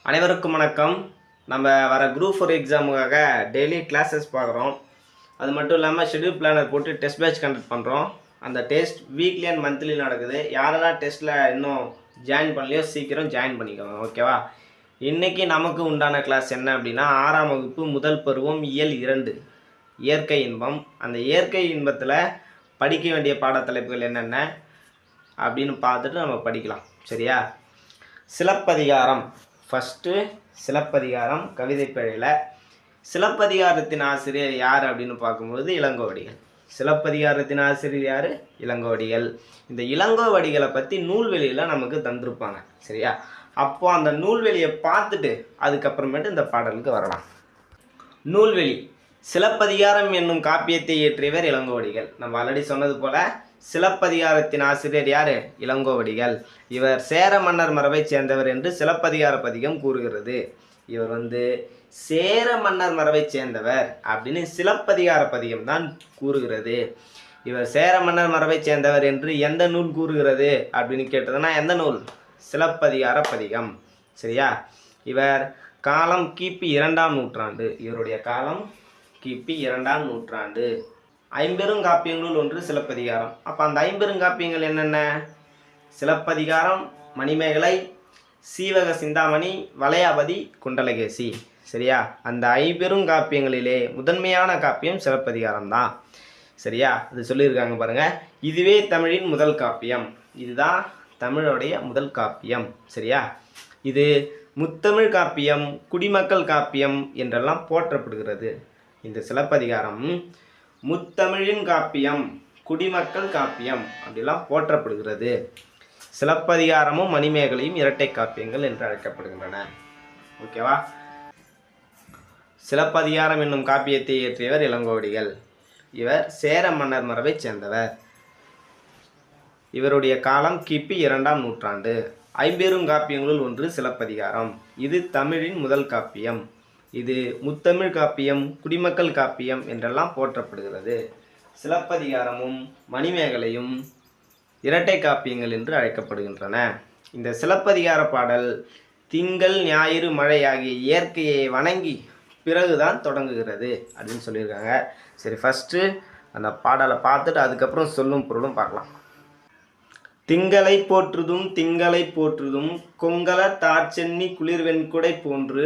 அனைவருக்கும் வணக்கம். நம்ம வர குரூப் 4 எக்ஸாமுக்காக டெய்லி கிளாஸஸ் பார்க்குறோம். அது மட்டும் இல்லாமல் ஷெட்யூல் பிளானர் போட்டு டெஸ்ட் பேட்ச் கண்டக்ட் பண்ணுறோம். அந்த டெஸ்ட் வீக்லி அண்ட் மந்த்லி நடக்குது. யாரெல்லாம் டெஸ்ட்டில் இன்னும் ஜாயின் பண்ணலையோ சீக்கிரம் ஜாயின் பண்ணிக்கோங்க, ஓகேவா? இன்றைக்கி நமக்கு உண்டான கிளாஸ் என்ன அப்படின்னா 6ஆம் வகுப்பு முதல் பருவம் இயல் 2 இயற்கை இன்பம். அந்த இயற்கை இன்பத்தில் படிக்க வேண்டிய பாடத்தலைப்புகள் என்னென்ன அப்படின்னு பார்த்துட்டு நம்ம படிக்கலாம், சரியா? சிலப்பதிகாரம். ஃபஸ்ட்டு சிலப்பதிகாரம் கவிதை பிழையில். சிலப்பதிகாரத்தின் ஆசிரியர் யார் அப்படின்னு பார்க்கும்போது இளங்கோவடிகள். சிலப்பதிகாரத்தின் ஆசிரியர் யார்? இளங்கோவடிகள். இந்த இளங்கோவடிகளை பற்றி நூல்வெளியில் நமக்கு தந்திருப்பாங்க, சரியா? அப்போது அந்த நூல்வெளியை பார்த்துட்டு அதுக்கப்புறமேட்டு இந்த பாடலுக்கு வரலாம். நூல்வெளி. சிலப்பதிகாரம் என்னும் காப்பியத்தை இயற்றியவர் இளங்கோவடிகள். நம்ம ஆல்ரெடி சொன்னது போல் சிலப்பதிகாரத்தின் ஆசிரியர் யார்? இளங்கோவடிகள். இவர் சேர மன்னர் மரபை சேர்ந்தவர் என்று சிலப்பதிகார பதிகம் கூறுகிறது. இவர் சேர மன்னர் மரபை சேர்ந்தவர் அப்படின்னு சிலப்பதிகார பதிகம் தான் கூறுகிறது. இவர் சேர மன்னர் மரபை சேர்ந்தவர் என்று எந்த நூல் கூறுகிறது அப்படின்னு கேட்டதுன்னா எந்த நூல்? சிலப்பதிகார பதிகம், சரியா? இவர் காலம் கிபி 2ஆம் நூற்றாண்டு. இவருடைய காலம் கிபி 2ஆம் நூற்றாண்டு. ஐம்பெருங்காப்பியங்களுள் ஒன்று சிலப்பதிகாரம். அப்போ அந்த ஐம்பெருங்காப்பியங்கள் என்னென்ன? சிலப்பதிகாரம், மணிமேகலை, சீவக சிந்தாமணி, வளையாபதி, குண்டலகேசி, சரியா? அந்த ஐம்பெருங்காப்பியங்களிலே முதன்மையான காப்பியம் சிலப்பதிகாரம் தான், சரியா? அது சொல்லியிருக்காங்க பாருங்கள். இதுவே தமிழின் முதல் காப்பியம். இதுதான் தமிழுடைய முதல் காப்பியம், சரியா? இது முத்தமிழ் காப்பியம், குடிமக்கள் காப்பியம் என்றெல்லாம் போற்றப்படுகிறது. இந்த சிலப்பதிகாரம் முத்தமிழின் காப்பியம், குடிமக்கள் காப்பியம் அப்படிலாம் போற்றப்படுகிறது. சிலப்பதிகாரமும் மணிமேகலையும் இரட்டை காப்பியங்கள் என்று அழைக்கப்படுகின்றன, ஓகேவா? சிலப்பதிகாரம் என்னும் காப்பியத்தை இயற்றியவர் இளங்கோவடிகள். இவர் சேர மன்னர் மரபை சேர்ந்தவர். இவருடைய காலம் கிபி 2ஆம் நூற்றாண்டு. ஐம்பெருங்காப்பியங்களுள் ஒன்று சிலப்பதிகாரம். இது தமிழின் முதல் காப்பியம். இது முத்தமிழ் காப்பியம், குடிமக்கள் காப்பியம் என்றெல்லாம் போற்றப்படுகிறது. சிலப்பதிகாரமும் மணிமேகலையும் இரட்டை காப்பியங்கள் என்று அழைக்கப்படுகின்றன. இந்த சிலப்பதிகார பாடல் திங்கள், ஞாயிறு, மழை ஆகிய இயற்கையை வணங்கி பிறகுதான் தொடங்குகிறது அப்படின்னு சொல்லியிருக்காங்க. சரி, ஃபஸ்ட்டு அந்த பாடலை பார்த்துட்டு அதுக்கப்புறம் சொல்லும் பொருளும் பார்க்கலாம். திங்களை போற்றுதும் திங்களை போற்றுதும் கொங்கல தார்ச்சென்னி குளிர்வெண்குடை போன்று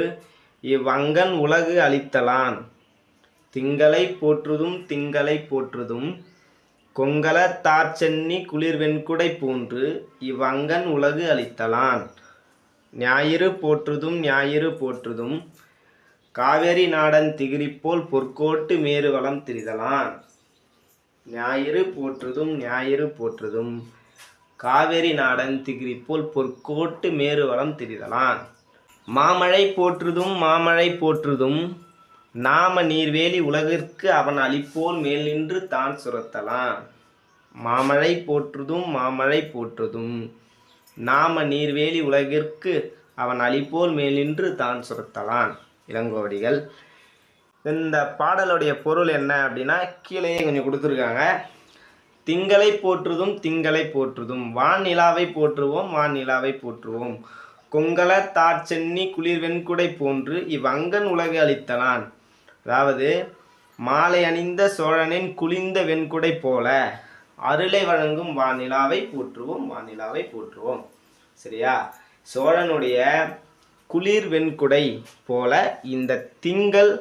இவ்வங்கன் உலகு அளித்தலான். திங்களை போற்றுதும் திங்களை போற்றுதும் கொங்கல தார்ச்சென்னி குளிர்வெண்குடை போன்று இவ்வங்கன் உலகு அளித்தலான். ஞாயிறு போற்றுதும் ஞாயிறு போற்றுதும் காவேரி நாடன் திகிரிப்போல் பொற்கோட்டு மேரு வளம் திரிதலான். ஞாயிறு போற்றுதும் ஞாயிறு போற்றுதும் காவேரி நாடன் திகிரிப்போல் பொற்கோட்டு மேரு வளம் திரிதலான். மாமழை போற்றுதும் மாமழை போற்றுதும் நாம நீர்வேலி உலகிற்கு அவன் அளிப்போல் மேல் நின்று தான் சுரத்தலான். மாமழை போற்றுதும் மாமழை போற்றுதும் நாம நீர்வேலி உலகிற்கு அவன் அளிப்போல் மேல் நின்று தான் சுரத்தலான். இளங்கோவடிகள். இந்த பாடலுடைய பொருள் என்ன அப்படின்னா கீழே கொஞ்சம் கொடுத்துருக்காங்க. திங்களை போற்றுதும் திங்களை போற்றுதும் வான் நிலாவை போற்றுவோம் வான் நிலாவை போற்றுவோம் கொங்கல தார்ச்சென்னி குளிர் வெண்குடை போன்று இவ்வங்கன் உலகு அளித்தலான். அதாவது மாலை அணிந்த சோழனின் குளிர்ந்த வெண்குடை போல அருளை வழங்கும் வானிலாவை போற்றுவோம் வானிலாவை போற்றுவோம், சரியா? சோழனுடைய குளிர் வெண்குடை போல இந்த திங்கள்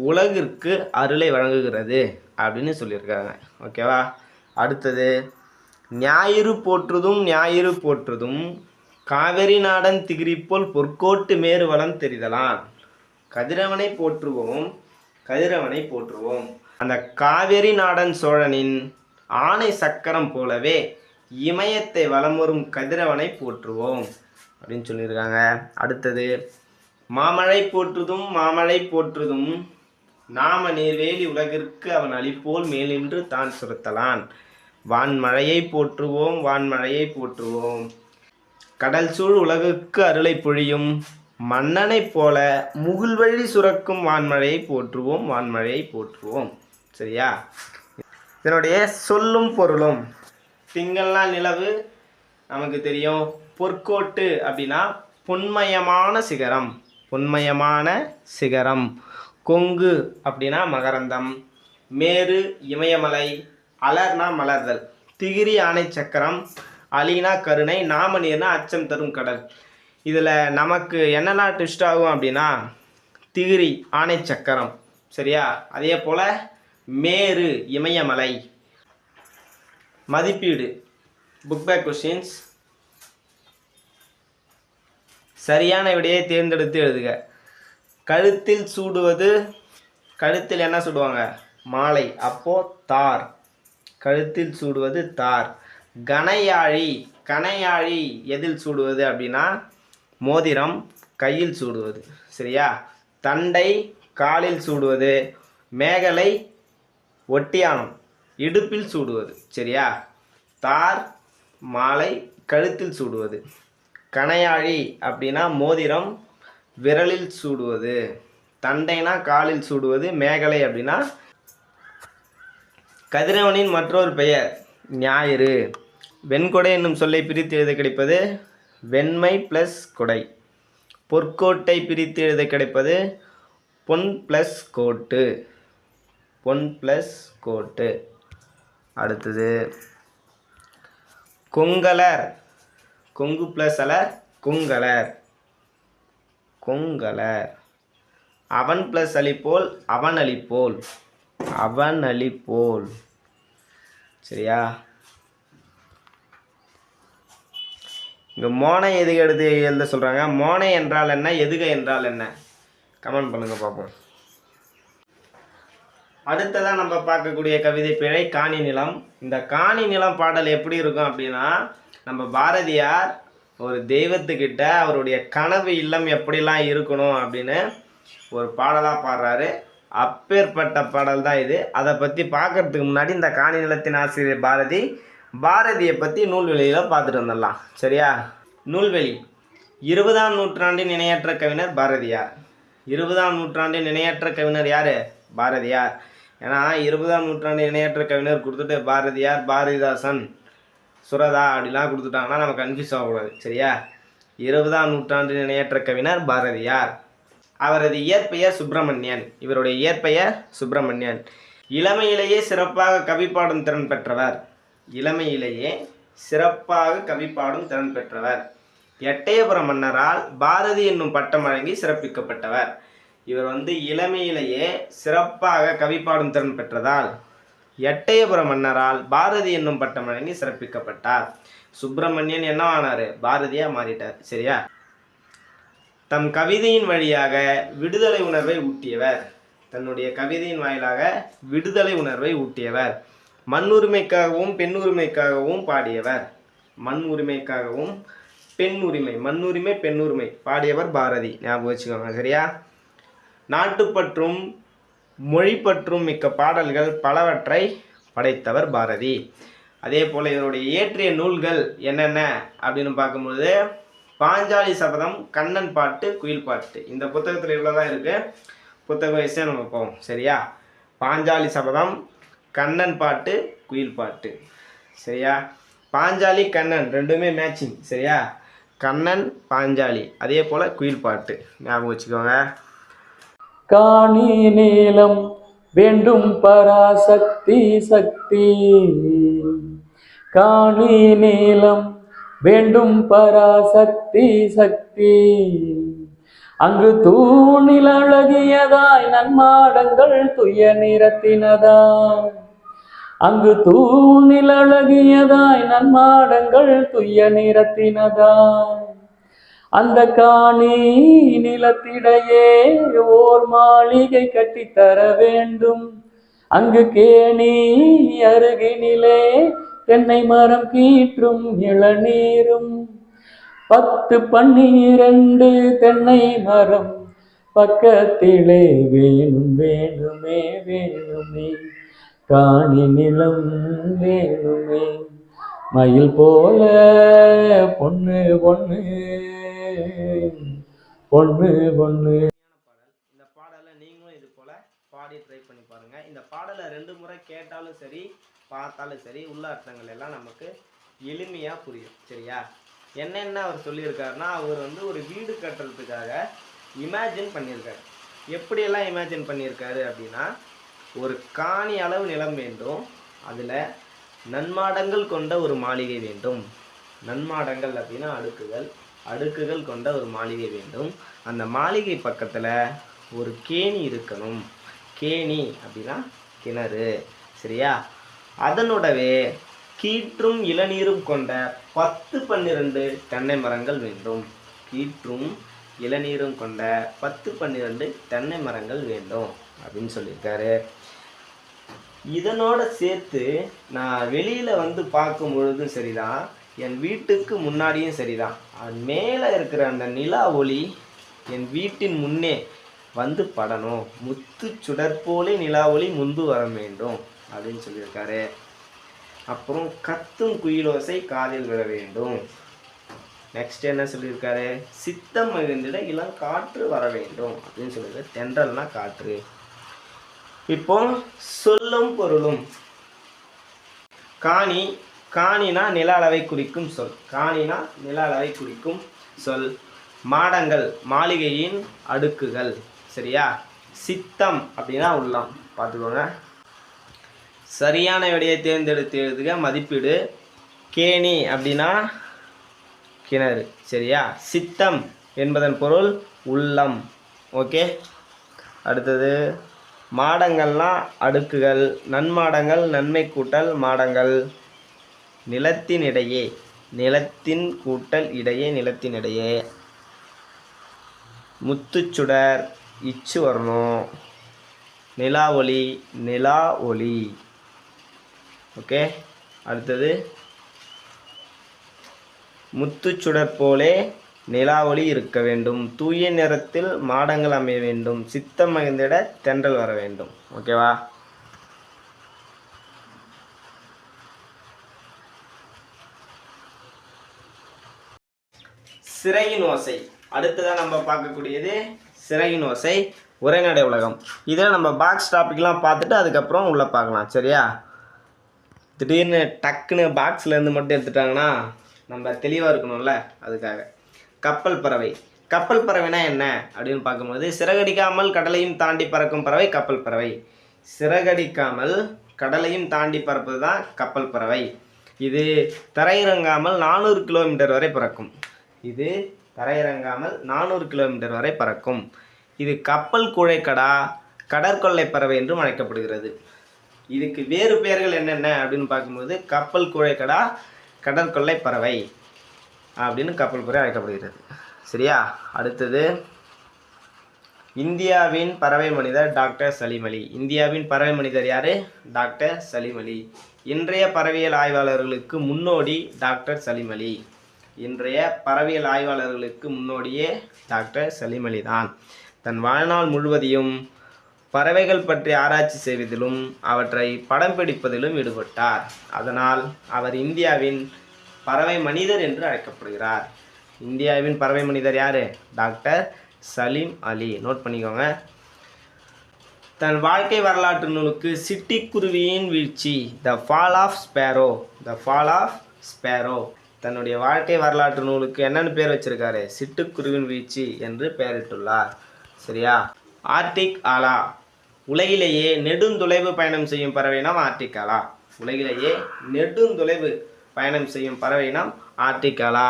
உலகிற்கு அருளை வழங்குகிறது அப்படின்னு சொல்லியிருக்காங்க, ஓகேவா? அடுத்தது ஞாயிறு போற்றுதும் ஞாயிறு போற்றுதும் காவேரி நாடன் திகிரிப்போல் பொற்கோட்டு மேரு வளம் தெரிதலான். கதிரவனை போற்றுவோம் கதிரவனை போற்றுவோம். அந்த காவேரி நாடன் சோழனின் ஆணை சக்கரம் போலவே இமயத்தை வலம் வரும் கதிரவனை போற்றுவோம் அப்படின்னு சொல்லியிருக்காங்க. அடுத்தது மாமழை போற்றுதும் மாமழை போற்றுதும் நாம நீர்வேலி உலகிற்கு அவன் அளிப்போல் மேலின்று தான் சுரத்தலான். வான்மழையை போற்றுவோம் வான்மழையை போற்றுவோம் கடல் சூழ் உலகுக்கு அருளை பொழியும் மன்னனைப் போல முகில்வழி சுரக்கும் வான்மழையை போற்றுவோம் வான்மழையை போற்றுவோம், சரியா? இதனுடைய சொல்லும் பொருளும். திங்கள்னா நிலவு நமக்கு தெரியும். பொற்கோட்டு அப்படின்னா பொன்மயமான சிகரம் பொன்மயமான சிகரம். கொங்கு அப்படின்னா மகரந்தம். மேரு இமயமலை. அலர்னா மலர்தல். திகிரி ஆணை சக்கரம். அலினா கருணை. நாமநீர்னா அச்சம் தரும் கடல். இதில் நமக்கு என்னெல்லாம் ட்விஸ்ட் ஆகும் அப்படின்னா திகிரி ஆணை சக்கரம், சரியா? அதே போல் மேரு இமயமலை. மதிப்பீடு புக் பேக் கொஸ்டின்ஸ். சரியான விடையை தேர்ந்தெடுத்து எழுதுக. கழுத்தில் சூடுவது, கழுத்தில் என்ன சூடுவாங்க? மாலை, அப்போ தார். கழுத்தில் சூடுவது தார். கணையாழி, கணையாழி எதில் சூடுவது அப்படின்னா மோதிரம், கையில் சூடுவது, சரியா? தண்டை காலில் சூடுவது. மேகலை ஒட்டியானம் இடுப்பில் சூடுவது, சரியா? தார் மாலை கழுத்தில் சூடுவது. கணையாழி அப்படின்னா மோதிரம் விரலில் சூடுவது. தண்டைனா காலில் சூடுவது. மேகலை அப்படின்னா கதிரவனின் மற்றொரு பெயர் ஞாயிறு. வெண்கொடை என்னும் சொல்லை பிரித்து எழுத கிடைப்பது வெண்மை ப்ளஸ் கொடை. பொற்கோட்டை பிரித்து எழுத கிடைப்பது பொன் ப்ளஸ் கோட்டு. பொன் ப்ளஸ் கோட்டு. அடுத்தது கொங்கலர். கொங்கு ப்ளஸ் அலர் கொங்கலர். கொங்கலர். அவன் ப்ளஸ் அலிப்போல் அவன் அலிப்போல். அவன் அலிப்போல், சரியா? இங்கே மோனை எதுக எடுத்து எழுத சொல்கிறாங்க. மோனை என்றால் என்ன, எதுக என்றால் என்ன? கமெண்ட் பண்ணுங்கள் பார்ப்போம். அடுத்ததான் நம்ம பார்க்கக்கூடிய கவிதை பிழை காணி நிலம். இந்த காணி நிலம் பாடல் எப்படி இருக்கும் அப்படின்னா, நம்ம பாரதியார் ஒரு தெய்வத்துக்கிட்ட அவருடைய கனவு இல்லம் எப்படிலாம் இருக்கணும் அப்படின்னு ஒரு பாடலாக பாடுறாரு. அப்பேற்பட்ட பாடல் தான் இது. அதை பற்றி பார்க்கறதுக்கு முன்னாடி இந்த காணி நிலத்தின் ஆசிரியர் பாரதியை பற்றி நூல்வெளியில் பார்த்துட்டு வந்துடலாம், சரியா? நூல்வெளி. 20ஆம் நூற்றாண்டின் இணையற்ற கவிஞர் பாரதியார். 20ஆம் நூற்றாண்டின் இணையற்ற கவிஞர் யார்? பாரதியார். ஏன்னா 20ஆம் நூற்றாண்டு இணையற்ற கவிஞர் கொடுத்துட்டு பாரதியார், பாரதிதாசன், சுரதா அப்படிலாம் கொடுத்துட்டாங்கன்னா நம்ம கன்ஃபியூஸ் ஆகக்கூடாது, சரியா? 20ஆம் நூற்றாண்டின் இணையற்ற கவிஞர் பாரதியார். அவரது இயற்பெயர் சுப்பிரமணியன். இவருடைய இயற்பெயர் சுப்பிரமணியன். இளமையிலேயே சிறப்பாக கவி பாடும் திறன் பெற்றவர். இளமையிலேயே சிறப்பாக கவி பாடும் திறன் பெற்றவர். எட்டயபுர மன்னரால் பாரதி என்னும் பட்டம் வழங்கி சிறப்பிக்கப்பட்டவர். இவர் இளமையிலேயே சிறப்பாக கவி பாடும் திறன் பெற்றதால் எட்டயபுர மன்னரால் பாரதி என்னும் பட்டம் வழங்கி சிறப்பிக்கப்பட்டார். சுப்பிரமணியன் என்னவானார்? பாரதியா மாறிட்டார், சரியா? தம் கவிதையின் வழியாக விடுதலை உணர்வை ஊட்டியவர். தன்னுடைய கவிதையின் வாயிலாக விடுதலை உணர்வை ஊட்டியவர். மண் உரிமைக்காகவும் பெண் உரிமைக்காகவும் பாடியவர். மண் உரிமைக்காகவும் பெண் உரிமை, மண்ணுரிமை பெண் உரிமை பாடியவர் பாரதி, ஞாபகம் வச்சுக்கோங்க, சரியா? நாட்டுப்பற்றும் மொழிப்பற்றும் மிக்க பாடல்கள் பலவற்றை படைத்தவர் பாரதி. அதே போல் இவருடைய இயற்றிய நூல்கள் என்னென்ன அப்படின்னு பார்க்கும்போது பாஞ்சாலி சபதம், கண்ணன் பாட்டு, குயில் பாட்டு. இந்த புத்தகத்தில் இவ்வளோதான் இருக்குது. புத்தக வயசே நம்ம போவோம், சரியா? பாஞ்சாலி சபதம், கண்ணன் பாட்டு, குயில் பாட்டு, சரியா? பாஞ்சாலி கண்ணன் ரெண்டுமே மேட்சிங், சரியா? கண்ணன் பாஞ்சாலி, அதே போல் குயில் பாட்டு ஞாபகம் வச்சுக்கோங்க. காணி நீளம் வேண்டும் பராசக்தி சக்தி. காணி நீளம் வேண்டும் பராசக்தி சக்தி. அங்கு தூணில் அழகியதாய் நன்மாடங்கள் துய நிறத்தினதாய். அங்கு தூணில் அழகியதாய் நன்மாடங்கள் துய நிறத்தினதாய். அந்த காணி நிலத்திடையே ஓர் மாளிகை கட்டித்தர வேண்டும். அங்கு கேணி அருகினிலே தென்னை மரம் கீற்றும் இளநீரும். 10 12 தென்னை மரம் பக்கத்திலே வேணும் வேணுமே வேணுமே. காணி நிலம் வேணுமே. மயில் போல பொண்ணு பொண்ணு பொண்ணு பொண்ணு. இந்த பாடலை நீங்களும் இது போல பாடி ட்ரை பண்ணி பாருங்க. இந்த பாடலை 2 முறை கேட்டாலும் சரி, பார்த்தாலும் சரி, உள்ள அர்த்தங்கள் எல்லாம் நமக்கு எளிமையாக புரியும், சரியா? என்னென்ன அவர் சொல்லியிருக்காருன்னா, அவர் ஒரு வீடு கட்டுறதுக்காக இமேஜின் பண்ணியிருக்காரு. எப்படியெல்லாம் இமேஜின் பண்ணியிருக்காரு அப்படின்னா, ஒரு காணி அளவு நிலம் வேண்டும், அதில் நன்மாடங்கள் கொண்ட ஒரு மாளிகை வேண்டும். நன்மாடங்கள் அப்படின்னா அடுக்குகள், அடுக்குகள் கொண்ட ஒரு மாளிகை வேண்டும். அந்த மாளிகை பக்கத்தில் ஒரு கேணி இருக்கணும். கேணி அப்படின்னா கிணறு, சரியா? அதனுடவே கீற்றும் இளநீரும் கொண்ட 10-12 தென்னை மரங்கள் வேண்டும். கீற்றும் இளநீரும் கொண்ட 10-12 தென்னை மரங்கள் வேண்டும் அப்படின்னு சொல்லியிருக்காரு. இதனோட சேர்த்து நான் வெளியில் வந்து பார்க்கும் பொழுதும் சரிதான், என் வீட்டுக்கு முன்னாடியும் சரிதான், அது மேலே இருக்கிற அந்த நிலா ஒளி என் வீட்டின் முன்னே வந்து படணும். முத்து சுடற்போலே நிலா ஒளி முன்பு வர வேண்டும் அப்படின்னு சொல்லியிருக்காரு. அப்புறம் கத்தும் குயிலோசை காதில் விழ வேண்டும். நெக்ஸ்ட் என்ன சொல்லியிருக்காரு? சித்தம் மகிழ்ந்திட இளம் காற்று வர வேண்டும் அப்படின்னு சொல்லியிருக்காரு. தென்றல்னா காற்று. இப்போ சொல்லும் பொருளும். காணி, காணினா நில அளவை குறிக்கும் சொல். காணினா நில அளவை குறிக்கும் சொல். மாடங்கள், மாளிகையின் அடுக்குகள், சரியா? சித்தம் அப்படின்னா உள்ளம். பார்த்துக்கோங்க. சரியான விடையை தேர்ந்தெடுத்து எழுதுக. மதிப்பீடு. கேணி அப்படின்னா கிணறு, சரியா? சித்தம் என்பதன் பொருள் உள்ளம். ஓகே. அடுத்தது மாடங்கள்லாம் அடுக்குகள். நன்மாடங்கள் நன்மை கூட்டல் மாடங்கள். நிலத்தின் இடையே, நிலத்தின் கூட்டல் இடையே, நிலத்தின் இடையே. முத்துச்சுடர், இச்சு வரணும். நிலா ஒளி, நிலா ஒளி. ஓகே. அடுத்தது முத்துச்சுடர் போலே நிலா ஒளி இருக்க வேண்டும். தூய நிறத்தில் மாடங்கள் அமைய வேண்டும். சித்தம் மகிழ்ந்திட தென்றல் வர வேண்டும். ஓகேவா? சிறையின் ஓசை. அடுத்ததான் நம்ம பார்க்கக்கூடியது சிறையின் ஓசை, உரைநடை உலகம். இதில் நம்ம பாக்ஸ் டாபிக்லாம் பார்த்துட்டு அதுக்கப்புறம் உள்ளே பார்க்கலாம், சரியா? திடீர்னு டக்குன்னு பாக்ஸ்லேருந்து மட்டும் எடுத்துட்டாங்கன்னா நம்ம தெளிவாக இருக்கணும்ல, அதுக்காக. கப்பல் பறவை. கப்பல் பறவைனா என்ன அப்படின்னு பார்க்கும்போது, சிறகடிக்காமல் கடலையும் தாண்டி பறக்கும் பறவை கப்பல் பறவை. சிறகடிக்காமல் கடலையும் தாண்டி பறப்பது தான் கப்பல் பறவை. இது தரையிறங்காமல் 400 கிலோமீட்டர் வரை பறக்கும். இது தரையிறங்காமல் 400 கிலோமீட்டர் வரை பறக்கும். இது கப்பல் கூழைக்கடா, கடற்கொள்ளை பறவை என்றும் அழைக்கப்படுகிறது. இதுக்கு வேறு பெயர்கள் என்னென்ன அப்படின்னு பார்க்கும்போது, கப்பல் கூழைக்கடா, கடற்கொள்ளை பறவை அப்படின்னு கப்பல் பறவை அழைக்கப்படுகிறது, சரியா? அடுத்தது இந்தியாவின் பறவை மனிதர் டாக்டர் சலீம் அலி. இந்தியாவின் பறவை மனிதர் யார்? டாக்டர் சலீம் அலி. இன்றைய பறவையியல் ஆய்வாளர்களுக்கு முன்னோடி டாக்டர் சலீம் அலி. இன்றைய பறவையியல் ஆய்வாளர்களுக்கு முன்னோடியே டாக்டர் சலீம் அலி தான். தன் வாழ்நாள் முழுவதையும் பறவைகள் பற்றி ஆராய்ச்சி செய்வதிலும் அவற்றை படம் பிடிப்பதிலும் ஈடுபட்டார். அதனால் அவர் இந்தியாவின் பறவை மனிதர் என்று அழைக்கப்படுகிறார். இந்தியாவின் பறவை மனிதர் யார்? டாக்டர் சலீம் அலி. நோட் பண்ணிக்கோங்க. தன் வாழ்க்கை வரலாற்று நூலுக்கு சிட்டுக்குருவியின் வீழ்ச்சி, the fall of sparrow, the fall of sparrow, தன்னுடைய வாழ்க்கை வரலாற்று நூலுக்கு என்னென்னு பேர் வச்சிருக்காரு? சிட்டுக்குருவின் வீழ்ச்சி என்று பெயரிட்டுள்ளார், சரியா? ஆர்டிக் ஆலா. உலகிலேயே நெடுந்தொலைவு பயணம் செய்யும் பறவையினம் ஆர்டிக் ஆலா. உலகிலேயே நெடுந்தொலைவு பயணம் செய்யும் பறவையினம் ஆர்டிக் ஆலா.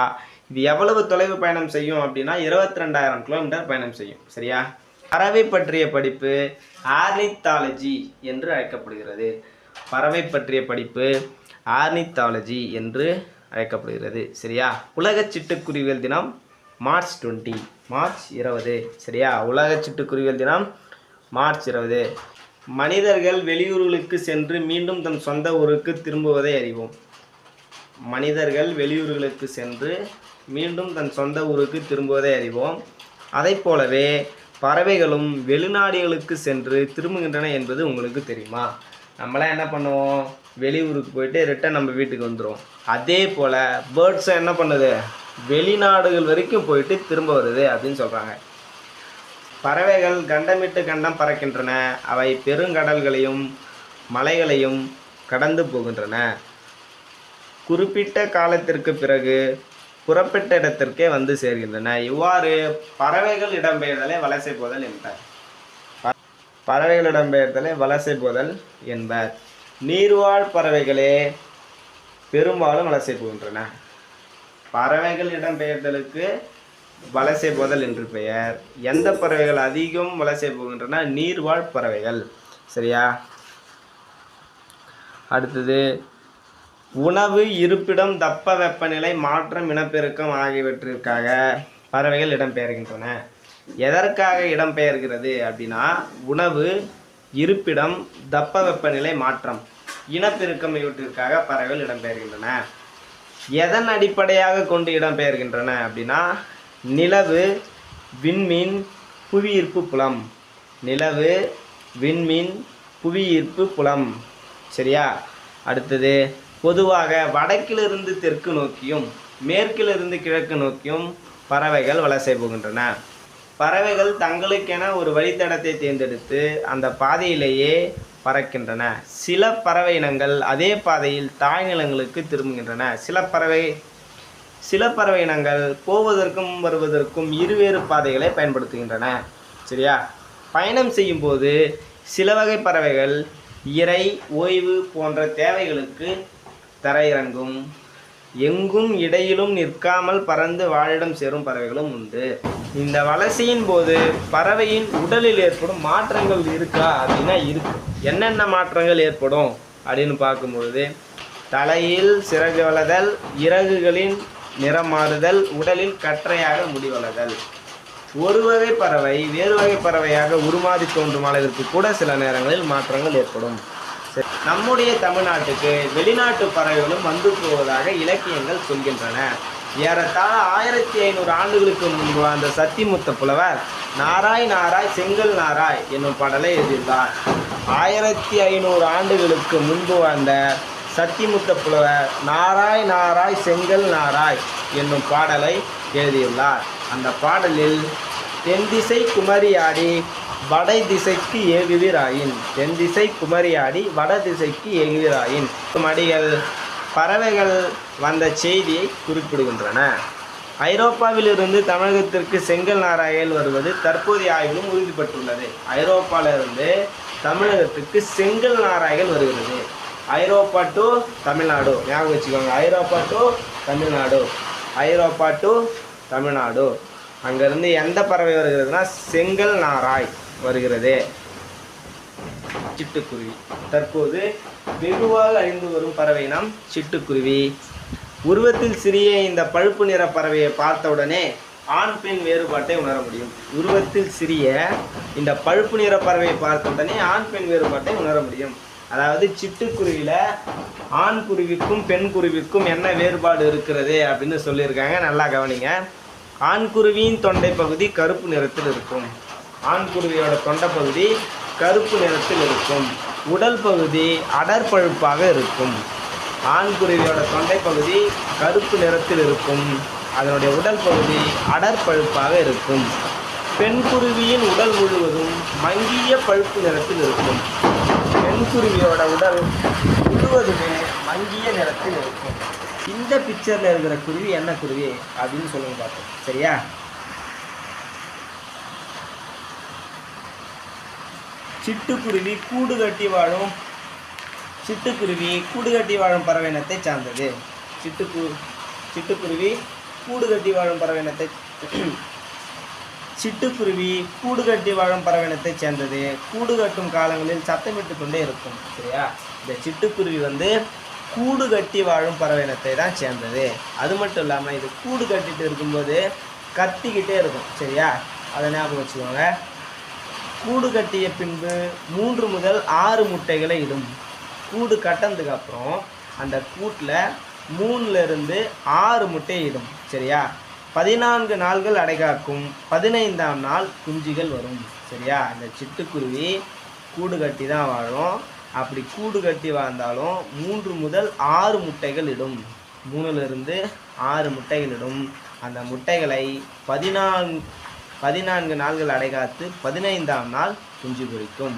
இது எவ்வளவு தொலைவு பயணம் செய்யும் அப்படின்னா 22,000 கிலோமீட்டர் பயணம் செய்யும், சரியா? பறவை பற்றிய படிப்பு ஆர்னித்தாலஜி என்று அழைக்கப்படுகிறது. பறவை பற்றிய படிப்பு ஆர்னித்தாலஜி என்று அழைக்கப்படுகிறது, சரியா? உலக சிட்டுக்குருவியல் தினம் மார்ச் 20, மார்ச் 20, சரியா? உலக சிட்டுக்குருவியல் தினம் மார்ச் 20. மனிதர்கள் வெளியூர்களுக்கு சென்று மீண்டும் தன் சொந்த ஊருக்கு திரும்புவதை அறிவோம். மனிதர்கள் வெளியூர்களுக்கு சென்று மீண்டும் தன் சொந்த ஊருக்கு திரும்புவதை அறிவோம். அதை போலவே பறவைகளும் வெளிநாடுகளுக்கு சென்று திரும்புகின்றன என்பது உங்களுக்கு தெரியுமா? நம்மளாம் என்ன பண்ணுவோம்? வெளியூருக்கு போயிட்டு ரிட்டன் நம்ம வீட்டுக்கு வந்துடும். அதே போல் பேர்ட்ஸும் என்ன பண்ணுது? வெளிநாடுகள் வரைக்கும் போயிட்டு திரும்ப வருது அப்படின்னு சொல்கிறாங்க. பறவைகள் கண்டமிட்டு கண்டம் பறக்கின்றன. அவை பெருங்கடல்களையும் மலைகளையும் கடந்து போகின்றன. குறிப்பிட்ட காலத்திற்கு பிறகு புறப்பட்ட இடத்திற்கே வந்து சேர்கின்றன. இவ்வாறு பறவைகள் இடம்பெயர்தலை வலசை போதல் என்பர். பறவைகள் இடம்பெயர்தலை வலசை போதல் என்பர். நீர்வாழ் பறவைகளே பெரும்பாலும் வலசை போகின்றன. பறவைகள் இடம்பெயர்தலுக்கு வலசை போதல் என்று பெயர். எந்த பறவைகள் அதிகம் வலசை போகின்றன? நீர்வாழ் பறவைகள். சரியா? அடுத்தது, உணவு, இருப்பிடம், தட்ப வெப்பநிலை மாற்றம், இனப்பெருக்கம் ஆகியவற்றிற்காக பறவைகள் இடம்பெயர்கின்றன. எதற்காக இடம்பெயர்கிறது அப்படின்னா, உணவு, இருப்பிடம், தட்ப வெப்பநிலை மாற்றம், இனப்பெருக்கம் இவற்றிற்காக பறவைகள் இடம்பெயர்கின்றன. எதன் அடிப்படையாக கொண்டு இடம்பெயர்கின்றன அப்படின்னா, நிலவு, விண்மீன், புவியீர்ப்பு புலம். நிலவு, விண்மீன், புவியீர்ப்பு புலம். சரியா? அடுத்தது, பொதுவாக வடக்கிலிருந்து தெற்கு நோக்கியும் மேற்கிலிருந்து கிழக்கு நோக்கியும் பறவைகள் வலசை போகின்றன. பறவைகள் தங்களுக்கென ஒரு வழித்தடத்தை தேர்ந்தெடுத்து அந்த பாதையிலேயே பறக்கின்றன. சில பறவை இனங்கள் அதே பாதையில் தாய் நிலங்களுக்கு திரும்புகின்றன. சில பறவை இனங்கள் போவதற்கும் வருவதற்கும் இருவேறு பாதைகளை பயன்படுத்துகின்றன. சரியா? பயணம் செய்யும் போது சில வகை பறவைகள் இரை, ஓய்வு போன்ற தேவைகளுக்கு தரையிறங்கும். எங்கும் இடையிலும் நிற்காமல் பறந்து வாழிடம் சேரும் பறவைகளும் உண்டு. இந்த வலசையின் போது பறவையின் உடலில் ஏற்படும் மாற்றங்கள் இருக்கா அப்படின்னா இருக்கு. என்னென்ன மாற்றங்கள் ஏற்படும் அப்படின்னு பார்க்கும்பொழுது, தலையில் சிறகு வளர்தல், இறகுகளின் நிறம் மாறுதல், உடலில் கற்றையாக முடி வளர்தல். ஒரு வகை பறவை வேறு வகை பறவையாக உருமாறி தோன்றும் அளவிற்கு கூட சில நேரங்களில் மாற்றங்கள் ஏற்படும். நம்முடைய தமிழ்நாட்டுக்கு வெளிநாட்டு பறவைகளும் வந்து போவதாக இலக்கியங்கள் சொல்கின்றன. ஏறத்தாழ 1500 ஆண்டுகளுக்கு முன்பு அந்த சத்திமுத்த புலவர் நாராய் நாராய் செங்கல் நாராய் என்னும் பாடலை எழுதியுள்ளார். 1500 ஆண்டுகளுக்கு முன்பு வாழ்ந்த சத்திமுத்த புலவர் நாராய் நாராய் செங்கல் நாராய் என்னும் பாடலை எழுதியுள்ளார். அந்த பாடலில் தென் திசை குமரியாடி வட திசைக்கு ஏகுவீராயின், தென் திசை குமரியாடி வட திசைக்கு ஏகுவீராயின் அடிகள் பறவைகள் வந்த செய்தியை குறிப்பிடுகின்றன. ஐரோப்பாவிலிருந்து தமிழகத்திற்கு செங்கல் நாராய்கள் வருவது தற்போதைய ஆய்விலும் உறுதிப்பட்டுள்ளது. ஐரோப்பாவிலிருந்து தமிழகத்துக்கு செங்கல் நாராய்கள் வருகிறது. ஐரோப்பா டு தமிழ்நாடு, ஞாபகம் வச்சுக்கோங்க. ஐரோப்பா டு தமிழ்நாடு, ஐரோப்பா டு தமிழ்நாடு. அங்கேருந்து எந்த பறவை வருகிறதுனா செங்கல் நாராய் வருகிறது. சிட்டுக்குருவி தற்போது வெகுவாக அழிந்து வரும் பறவை இனம் சிட்டுக்குருவி. உருவத்தில் சிறிய இந்த பழுப்பு நிற பறவையை பார்த்தவுடனே ஆண் பெண் வேறுபாட்டை உணர முடியும். உருவத்தில் சிறிய இந்த பழுப்பு நிற பறவையை பார்த்தவுடனே ஆண் பெண் வேறுபாட்டை உணர முடியும். அதாவது சிட்டுக்குருவியில் ஆண் குருவிக்கும் பெண் குருவிக்கும் என்ன வேறுபாடு இருக்கிறது அப்படின்னு சொல்லியிருக்காங்க. நல்லா கவனிங்க. ஆண் குருவியின் தொண்டை பகுதி கருப்பு நிறத்தில் இருக்கும். ஆண் குருவியோட தொண்டை பகுதி கருப்பு நிறத்தில் இருக்கும். உடல் பகுதி அடற்பழுப்பாக இருக்கும். ஆண் குருவியோட தொண்டை பகுதி கருப்பு நிறத்தில் இருக்கும். அதனுடைய உடல் பகுதி அடற்பழுப்பாக இருக்கும். பெண் குருவியின் உடல் முழுவதும் மங்கிய பழுப்பு நிறத்தில் இருக்கும். பெண் குருவியோட உடல் முழுவதுமே மங்கிய நிறத்தில் இருக்கும். இந்த பிக்சரில் இருக்கிற குருவி என்ன குருவி அப்படின்னு சொல்லுங்க பார்ப்போம். சரியா? சிட்டுக்குருவி கூடு கட்டி வாழும் பறவை இனத்தை சார்ந்தது. சிட்டுக்குருவி கூடு கட்டி வாழும் பறவை இனத்தை சேர்ந்தது. கூடு கட்டும் காலங்களில் சத்தமிட்டு கொண்டே இருக்கும். சரியா? இந்த சிட்டுக்குருவி கூடு கட்டி வாழும் பறவை இனத்தை தான் சேர்ந்தது. அது மட்டும் இல்லாமல் இது கூடு கட்டிட்டு இருக்கும்போது கத்திக்கிட்டே இருக்கும். சரியா? அதை ஞாபகம் வச்சுக்கோங்க. கூடு கட்டிய பின்பு 3 முதல் 6 முட்டைகளை இடும். கூடு கட்டினதுக்கு அப்புறம் அந்த கூட்டில் 3லிருந்து 6 முட்டையை இடும். சரியா? 14 நாள்கள் அடைகாக்கும். 15ஆம் நாள் குஞ்சுகள் வரும். சரியா? இந்த சிட்டுக்குருவி கூடு கட்டி தான் வாழும். அப்படி கூடு கட்டி வாழ்ந்தாலும் 3 முதல் 6 முட்டைகள் இடும். 3லிருந்து 6 முட்டைகள் இடும். அந்த முட்டைகளை 14 நாள்கள் அடைகாத்து 15ஆம் நாள் குஞ்சு பொரிக்கும்.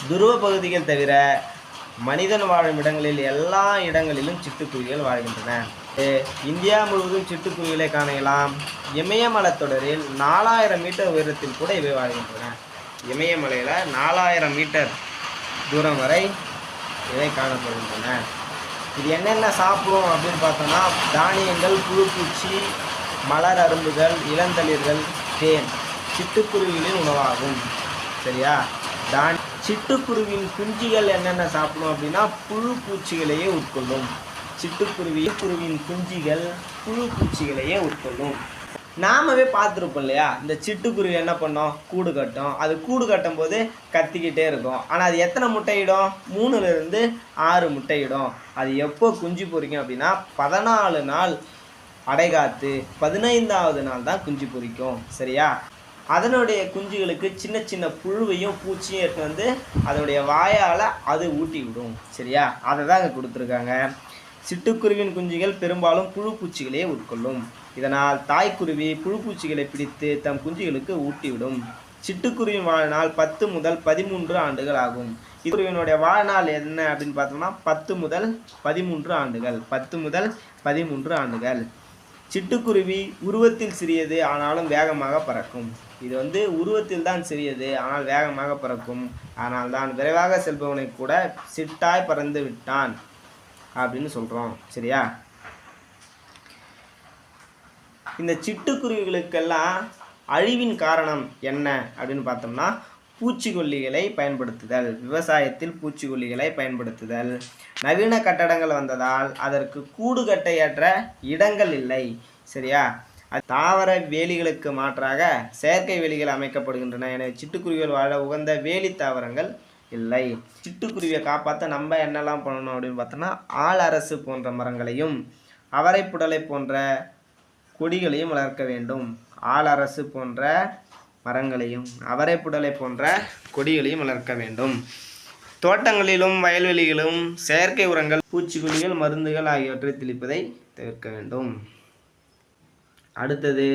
துருவ பகுதிகள் தவிர மனிதன் வாழும் இடங்களில் எல்லா இடங்களிலும் சிட்டுக்குருவிகள் வாழ்கின்றன. இந்தியா முழுவதும் சிட்டுக்குருவிகளை காணலாம். இமயமலைத்தொடரில் 4000 மீட்டர் உயரத்தில் கூட இவை வாழ்கின்றன. இமயமலையில் 4000 மீட்டர் தூரம் வரை இவை காணப்படுகின்றன. இது என்னென்ன சாப்பிடும் அப்படின்னு பார்த்தோம்னா தானியங்கள், புழுப்பூச்சி, மலர் அரும்புகள், இளந்தளிர்கள், தேன் சிட்டுக்குருவிகளின் உணவாகும். சரியா? சிட்டுக்குருவியின் குஞ்சுகள் என்னென்ன சாப்பிடும் அப்படின்னா புழு பூச்சிகளையே உட்கொள்ளும். சிட்டுக்குருவியின் குஞ்சுகள் புழு பூச்சிகளையே உட்கொள்ளும். நாமவே பார்த்துருப்போம் இல்லையா, இந்த சிட்டுக்குருவி என்ன பண்ணோம், கூடு கட்டும். அது கூடு கட்டும் போது கத்திக்கிட்டே இருக்கும். ஆனால் அது எத்தனை முட்டையிடும்? 3லிருந்து 6 முட்டையிடும். அது எப்போ குஞ்சு பொரிக்கும் அப்படின்னா 14 நாள் அடைகாத்து 15வது நாள் தான் குஞ்சு பொரிக்கும். சரியா? அதனுடைய குஞ்சுகளுக்கு சின்ன சின்ன புழுவையும் பூச்சியும் எடுத்து வந்து அதனுடைய வாயால் அது ஊட்டி விடும். சரியா? அதை தான் அங்கே கொடுத்துருக்காங்க. சிட்டுக்குருவின் குஞ்சுகள் பெரும்பாலும் புழு பூச்சிகளையே உட்கொள்ளும். இதனால் தாய்க்குருவி புழு பூச்சிகளை பிடித்து தம் குஞ்சுகளுக்கு ஊட்டிவிடும். சிட்டுக்குருவின் வாழ்நாள் 10 முதல் 13 ஆண்டுகள் ஆகும். குருவினுடைய வாழ்நாள் என்ன அப்படின்னு பார்த்தோம்னா 10 முதல் 13 ஆண்டுகள். 10 முதல் 13 ஆண்டுகள். சிட்டுக்குருவி உருவத்தில் சிறியது ஆனாலும் வேகமாக பறக்கும். இது வந்து உருவத்தில் தான் சிறியது ஆனால் வேகமாக பறக்கும். ஆனால் தான் விரைவாக செல்பவனை கூட சிட்டாய் பறந்து விட்டான் அப்படின்னு சொல்கிறோம். சரியா? இந்த சிட்டுக்குருவிகளுக்கெல்லாம் அழிவின் காரணம் என்ன அப்படின்னு பார்த்தோம்னா பூச்சிக்கொல்லிகளை பயன்படுத்துதல். விவசாயத்தில் பூச்சிக்கொல்லிகளை பயன்படுத்துதல். நவீன கட்டடங்கள் வந்ததால் அதற்கு கூடு கட்ட ஏற்ற இடங்கள் இல்லை. சரியா? தாவர வேலிகளுக்கு மாற்றாக செயற்கை வேலிகள் அமைக்கப்படுகின்றன. எனவே சிட்டுக்குருவிகள் வாழ உகந்த வேலி தாவரங்கள் இல்லை. சிட்டுக்குருவியை காப்பாற்ற நம்ம என்னெல்லாம் பண்ணணும் அப்படின்னு பார்த்தோம்னா ஆள் அரசு போன்ற மரங்களையும் அவரைப்புடலை போன்ற கொடிகளையும் வளர்க்க வேண்டும். ஆள் அரசு போன்ற மரங்களையும் அவரைப்புடலை போன்ற கொடிகளையும் வளர்க்க வேண்டும். தோட்டங்களிலும் வயல்வெளிகளிலும் செயற்கை உரங்கள், பூச்சிக்கொல்லிகள், மருந்துகள் ஆகியவற்றை தெளிப்பதை தவிர்க்க வேண்டும். அடுத்தது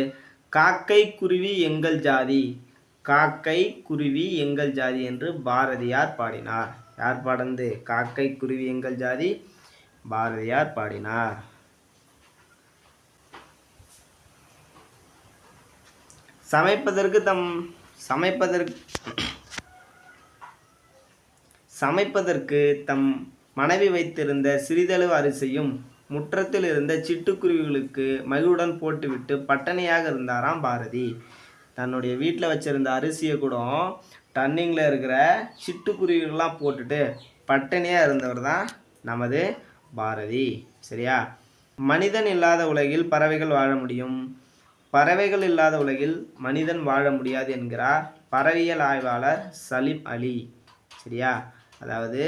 காக்கை குருவி எங்கள் ஜாதி. காக்கை குருவி எங்கள் ஜாதி என்று பாரதியார் பாடினார். யார் பாடந்து? காக்கை குருவி எங்கள் ஜாதி பாரதியார் பாடினார். சமைப்பதற்கு தம் மனைவி வைத்திருந்த சிறிதளவு அரிசியும் முற்றத்தில் இருந்த சிட்டுக்குருவிகளுக்கு மகிழ்வுடன் போட்டுவிட்டு பட்டணியாக இருந்தாராம் பாரதி. தன்னுடைய வீட்டில் வச்சிருந்த அரிசியை கூட டன்னிங்கில் இருக்கிற சிட்டுக்குருவிகள்லாம் போட்டுட்டு பட்டணியாக இருந்தவர் தான் நமது பாரதி. சரியா? மனிதன் இல்லாத உலகில் பறவைகள் வாழ முடியும், பறவைகள் இல்லாத உலகில் மனிதன் வாழ முடியாது என்கிறார் பறவையியல் ஆய்வாளர் சலீம் அலி. சரியா? அதாவது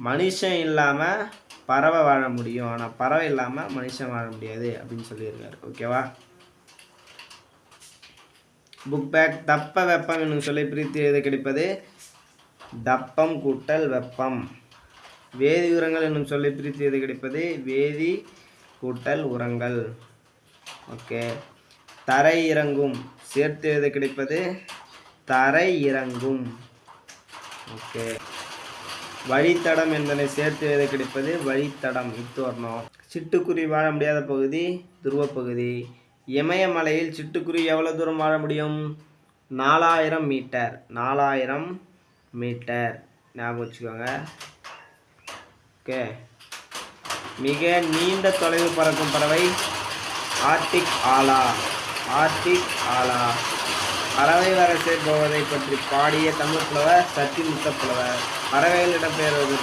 மனுஷன் இல்லாமல் பறவை வாழ முடியும், ஆனால் பறவை இல்லாமல் மனுஷன் வாழ முடியாது அப்படின்னு சொல்லியிருக்காரு. ஓகேவா? Book back. தப்ப வெப்பம் என்னும் சொல்லை பிரித்து எழுத கிடைப்பது தப்பம் கூட்டல் வெப்பம். வேதி உரங்கள் என்னும் சொல்லை பிரித்து எழுத கிடைப்பது வேதி கூட்டல் உரங்கள். ஓகே. தரை இறங்கும் சேர்த்து எழுத கிடைப்பது தரை இறங்கும். ஓகே. வழித்தடம் என்பதை சேர்த்து எழுத கிடைப்பது வழித்தடம். இத்து வரணும். சிட்டுக்குருவி வாழ முடியாத பகுதி துருவ பகுதி. இமயமலையில் சிட்டுக்குருவி எவ்வளோ தூரம் வாழ முடியும்? 4000 மீட்டர். 4000 மீட்டர் ஞாபகம் வச்சுக்கோங்க. ஓகே. மிக நீண்ட தொலைவு பறக்கும் பறவை ஆர்டிக் ஆலா. ஆர்டிக் ஆலா. பறவை வரிசை போவதை பற்றி பாடிய தமிழ் புலவர் சத்திமுத்த புலவர். பறவைகளிடம் பெயர்வது